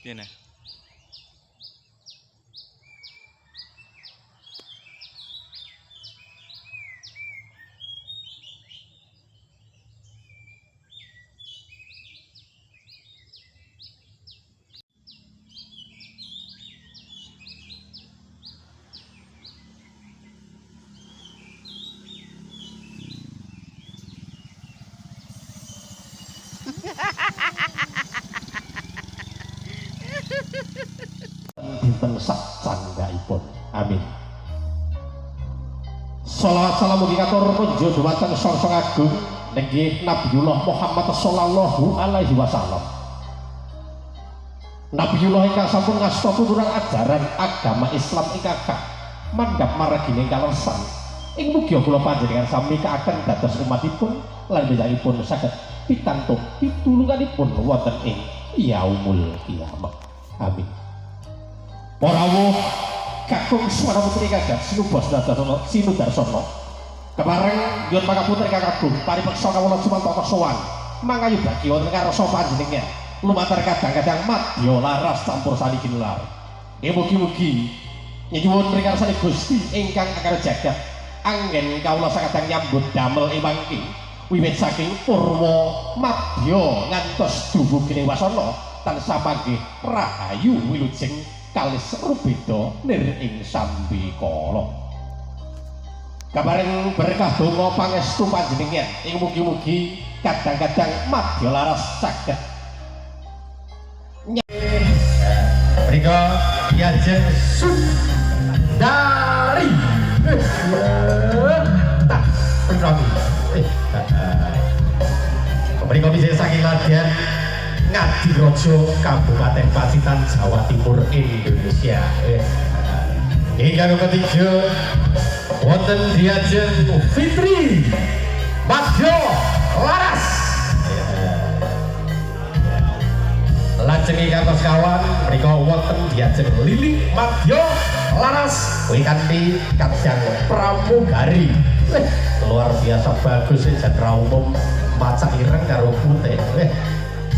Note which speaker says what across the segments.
Speaker 1: Piye nah?
Speaker 2: Dinten sak candhaipun. Amin. Shalawat salam mugi katur punjo dhumateng Sang Agung nenggih Nabiullah Muhammad sallallahu alaihi wasallam. Nabiullah ingkang sampun ngasta tuturan ajaran agama Islam ingkang mandhap margine kalesan. Ing mugi kula panjenengan sami kaaken dados umatipun lan benjangipun saged pikantuk pitulunganipun wonten ing yaumul kiamah. Amin. Para rawuh kakung swara putri Kakang Sinubos Sinudarsono kepareng nyuwun pangapura Kakang Agung paripeksa kawula sumantaka sowan mangayu bagi wonten karsa panjenengan lumantar kadang-kadang madya laras campur sari ginelar. Mugi-mugi nyuwun prikarsane Gusti ingkang akar jagat anggen kawula sakadang nyambut damel emangke wiwit saking purwa madya ngantos dumugi wasana tansah panggih rahayu wilujeng kalis rubeda nir ing sambikala. Kabareng berkah donga pangestu panjenengan ing mugi-mugi kadang-kadang madya laras saged mrika diajeng Sundari tak penrami mrika bisa saking ladian Ngadirojo Kabupaten Pacitan Jawa Timur Indonesia. Hingga ketiga wonten diajeng Fitri Madya Laras. Lajeng kantos kawan menika wonten diajeng Lili Madya Laras kanthi kadang pramugari. Luar biasa bagus sejahtera umum maca ireng karo putih.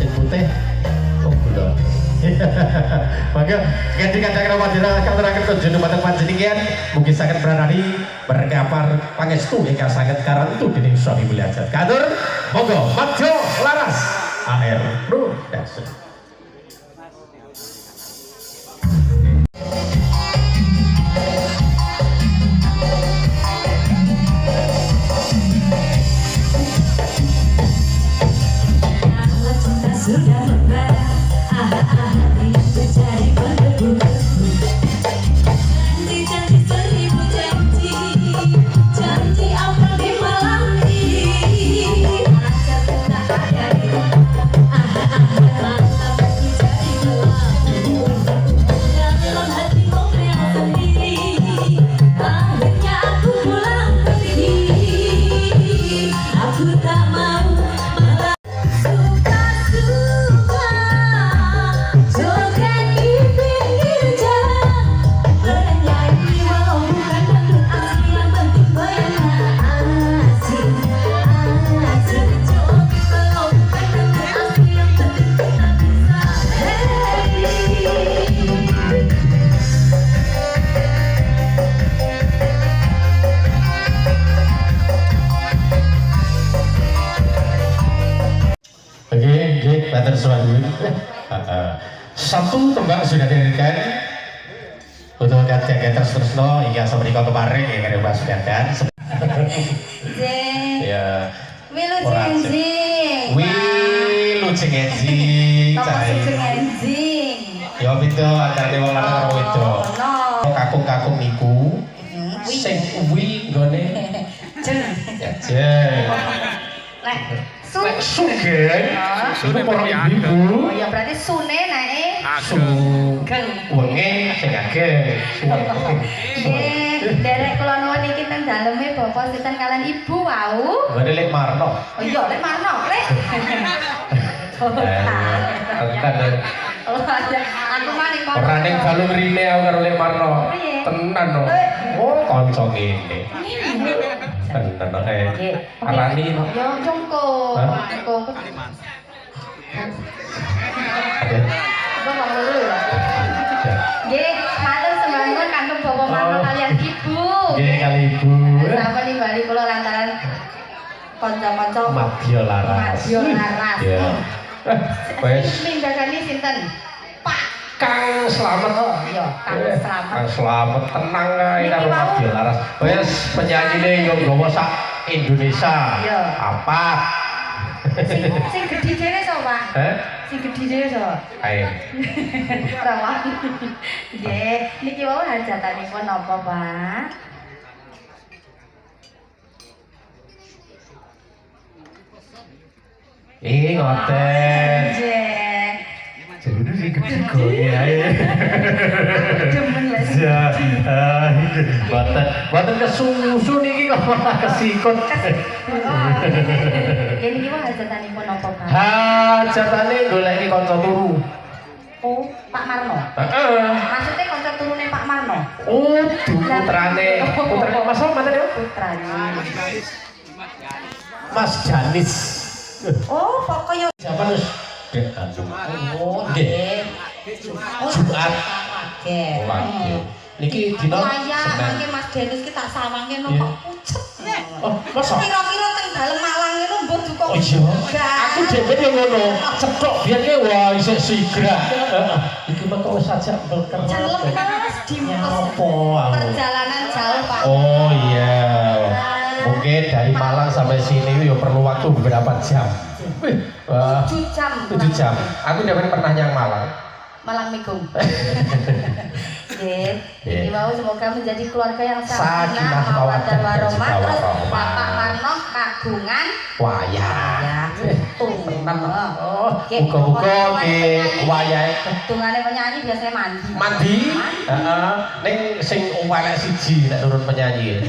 Speaker 2: Putih oh belum maka ganti kadang ramadina katuraken kunjung dumateng panjenengan mugi saged pranari berkapar pangestu ingkang saged karantu dening Sahibul Hajat katur monggo Madya Laras AR Production.
Speaker 3: Sudah membara, ini menjadi berdebu. Janji seribu janji, janji apa di malam ini? Masa tak ada di mantap menjadi melaku. Dalam hati ngobrol sendiri, akhirnya aku pulang pergi. Aku tak mau.
Speaker 2: Satu tembang sudah diberikan untuk kajian terus-terusno hingga semenika kemarin ya kare Mas Sudandan. Ya. Wilujeng enjing. Ya pintu antara wong lanang karo wedok. Kakung-kakung niku sing kuwi nggone jeng. Ya jeng. Sugeng, itu para ibu.
Speaker 3: Oh ya berarti sune nae.
Speaker 2: Sugeng, wenge sing ageng.
Speaker 3: Derek kula nuwun iki teng daleme bapak sinten kalian ibu wau.
Speaker 2: Ngene Lek Marno.
Speaker 3: Oh iya Lek Marno, Lek. Aku maning kono.
Speaker 2: Ora ning balung rine aku karo Lek Marno. Tenan no. Oh, kanca ngene. Tenan Arani no.
Speaker 3: Yo jongko. Jongko. Bapak loro ya. Nggih, matur sembahipun kangge Bapak Marno kalian Ibu.
Speaker 2: Nggih kali Ibu.
Speaker 3: Sampun nimbali kula lantaran kanca-kanca
Speaker 2: Madya laras.
Speaker 3: Madya laras.
Speaker 2: Ya. Wes
Speaker 3: Mindakani sinten? Pak
Speaker 2: Kang Slamet.
Speaker 3: Oh iya, Kang Slamet.
Speaker 2: Kang Slamet tenang kae karo Madya laras. Wes penyanyine yo nggawa sak Indonesia.
Speaker 3: Iya.
Speaker 2: Apa?
Speaker 3: Sing gedhi dhewe sapa, Pak?
Speaker 2: Heh?
Speaker 3: Sing gedhi dhewe sapa?
Speaker 2: Ayo.
Speaker 3: Rawang. Nggih, niki wau hajatanipun napa, Pak?
Speaker 2: Ngoten.
Speaker 3: Nggih.
Speaker 2: Jadi sing gede ae.
Speaker 3: Demen lek.
Speaker 2: Ya, boten kesusu niki kok malah kesikut.
Speaker 3: Nggih niki wau hajatanipun napa, Pak?
Speaker 2: Hajatane goleki kanca turu.
Speaker 3: Oh, Pak Marno.
Speaker 2: Heeh.
Speaker 3: Maksudnya kanca turune Pak Marno.
Speaker 2: Oh, putrane Mas manten ya?
Speaker 3: Putrane.
Speaker 2: Mas Janis.
Speaker 3: Oh, pokoknya
Speaker 2: Siapa wis Dek Tanjung.
Speaker 3: oh,
Speaker 2: Nggih. Jumat.
Speaker 3: Nggih.
Speaker 2: Lagi. Niki dina
Speaker 3: Layak
Speaker 2: Senin.
Speaker 3: mangke Mas Denis ki tak sawange no kok pucet.
Speaker 2: Oh, masa?
Speaker 3: Kira-kira teng dalem Malang itu mbok duka.
Speaker 2: Oh iya. Aku dhewe yo ngono. Cetok biyen ki wah isih sigra. Heeh. Iki mah kok wis ajak belker.
Speaker 3: Jan lemes dimpes.
Speaker 2: Opo aku?
Speaker 3: Perjalanan jauh, Pak.
Speaker 2: Oh iya. Mungkin dari Malang sampai sini yo perlu waktu beberapa jam. Wih, wah.
Speaker 3: 7 jam.
Speaker 2: 7 jam. Aku udah pernah nyang Malang.
Speaker 3: Malang Migung. Nggih. Iki mau semoga menjadi keluarga yang
Speaker 2: Sakinah,
Speaker 3: sakinah, mawaddah warahmah.
Speaker 2: mawaddah
Speaker 3: Terus
Speaker 2: warahmah.
Speaker 3: Bapak Marno kagungan
Speaker 2: Wayah.
Speaker 3: ya tenan.
Speaker 2: Oh, muga-muga ke wayahe
Speaker 3: Tungane penyanyi biasanya mandi.
Speaker 2: mandi. Heeh. Ning sing elek siji nek turun penyanyi.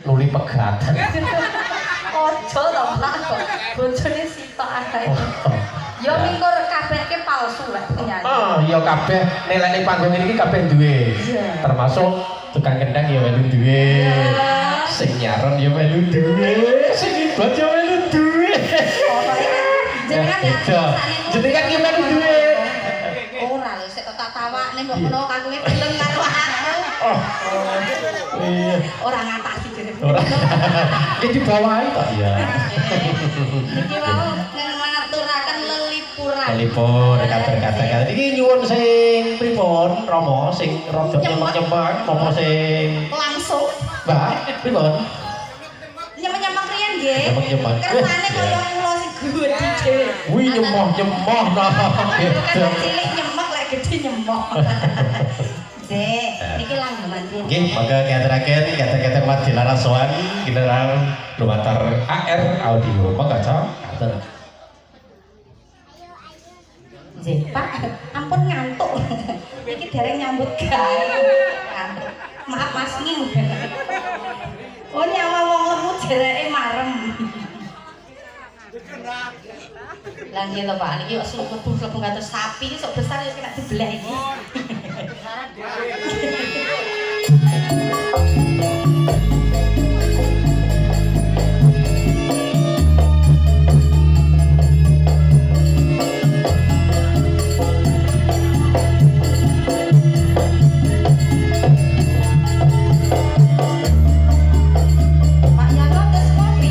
Speaker 2: Nuli pegatan.
Speaker 3: Ojo to, Pak. Bojone sitok ae. Yo mingkur kabeh ke palsu lek penyanyi.
Speaker 2: Oh, iya kabeh nilai panggung ini kabeh duwe.
Speaker 3: Iya.
Speaker 2: Termasuk tukang kendang ya melu duwe.
Speaker 3: Iya.
Speaker 2: Sing nyaron ya melu duwe. Sing ibad ya melu duwe.
Speaker 3: Pokoke jenengan ya.
Speaker 2: Jenengan ki melu duwe.
Speaker 3: Ora lho sik tak tawakne mbok menawa kakuwe gelem karo aku.
Speaker 2: Oh. Iya.
Speaker 3: Ora ngatasi jeneng.
Speaker 2: Ora. Ki dibawahi kok ya.
Speaker 3: Iki mau ngaturaken lelipuran.
Speaker 2: Telepon kata-kata. Iki nyuwun sing pripun Rama sing rada nyempet-nyempet apa sing
Speaker 3: Langsung
Speaker 2: Mbak pripun?
Speaker 3: nyemeng-nyemeng riyen nggih.
Speaker 2: Nyemeng-nyemeng.
Speaker 3: Kersane kaya kula sing gedhe dhewe.
Speaker 2: Wih nyemoh-nyemoh nah
Speaker 3: Kan
Speaker 2: gitu.
Speaker 3: cilik nyemek lek gedhe nyemoh. Dek, niki langgaman riyen.
Speaker 2: Nggih, maka kateraken kata-kata Madya laras sowan general lumantar AR audio. Monggo Cak. Atur.
Speaker 3: Nggih, Pak, ampun ngantuk. Iki dereng nyambut gawe. Ngantuk. Maaf Mas Ning. Oh nyawa wong lemu jereke marem. Lah nggih lho Pak, niki kok slebu kados sapi iki sok besar ya kena dibelah iki. Pak Yanto tes kopi.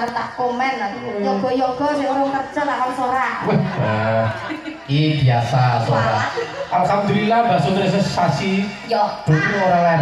Speaker 3: arep tak komen. Yoga-yoga sing urung kerja tak kon sorak.
Speaker 2: Iki biasa sorak. Alhamdulillah Mbak Sutri sesasi.
Speaker 3: Yo.
Speaker 2: Dulu orang lain.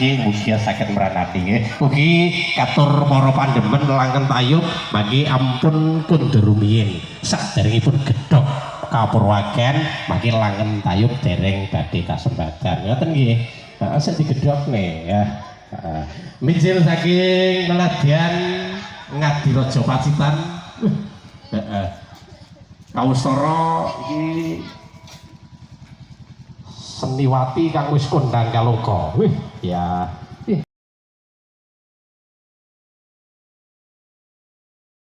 Speaker 2: Mugia sakit meranati nggih. Ugi katur para pandemen langen tayub mangke ampun kundur rumiyin saderengipun gedhok kapurwaken mangke langen tayub dereng badhe kasembatan. Ngoten nggih. Heeh sing digedhokne ya. Mijil saking Meladian Ngadirojo Pacitan. Heeh. Kawusara iki seniwati kang wis kondang kaloka. Wih, ya